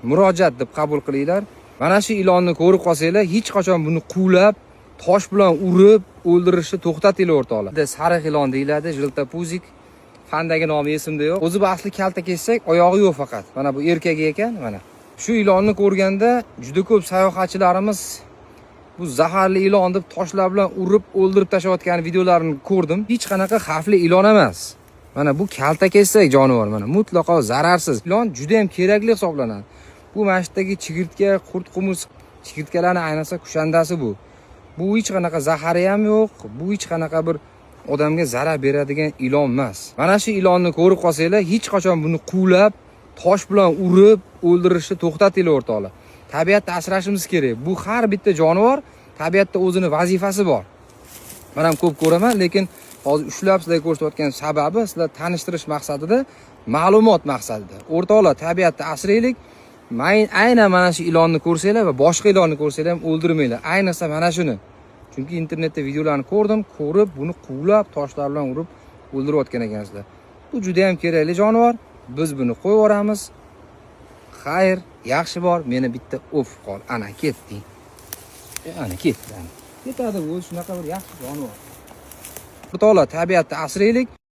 murojaat deb qabul qilinglar. Mana shu ilonni ko'rib qolsanglar, hech qachon buni quvlab, tosh bilan urib, o'ldirishni to'xtatinglar o'rtoqlar. Sariq ilon deyiladi, jiltapuzik. Fandagi nomi esimda yo'q. O'zi bu asli kalta kessak, oyog'i yo'q faqat. Mana bu erkagi ekan, mana. Shu ilonni ko'rganda juda ko'p sayohatchilarimiz bu zaharli ilon deb toshlar bilan urib, o'ldirib tashlayotgan videolarini ko'rdim. Hech qanaqa xavfli ilon emas. Mana bu kalta kessak jonivor, mana mutlaqo zararsiz. Ilon juda ham kerakli hisoblanadi. Bu masjidagi chigirtka, qurt-qumur chigirtkalarning ayniqsa kushandasi bu. Bu hech qanaqa zahari ham yo'q. Bu hech qanaqa bir odamga zarar beradigan ilon emas. Mana shu ilonni ko'rib qolsanglar, hech qachon buni quvlab, tosh bilan urib, o'ldirishni to'xtatinglar o'rtoqlar. Tabiatni asrashimiz kerak. Bu har bitta jonivor tabiatda o'zining vazifasi bor. Men ham ko'p ko'raman, lekin hozir ushlab sizlarga ko'rsatayotgan sababi sizlar tanishtirish maqsadida, ma'lumot maqsadida. O'rtoqlar, tabiatni asraylik. Aynan mana shu ilonni ko'rsanglar va boshqa ilonni ko'rsanglar ham o'ldirmanglar. Ayniqsa mana shuni. Chunki internetda videolarni ko'rib, buni quvlab, toshlar bilan urib o'ldirayotgan ekansizlar. Bu juda ham kerakli jonivor. Biz buni qo'yib yuboramiz. Xayr, yaxshi bor, meni bitta o'pib qol. Ana ketding. Ana ketdi. Ketadi bu shunaqa bir yaxshi jonivor. O'rtoqlar, tabiatni asraylik.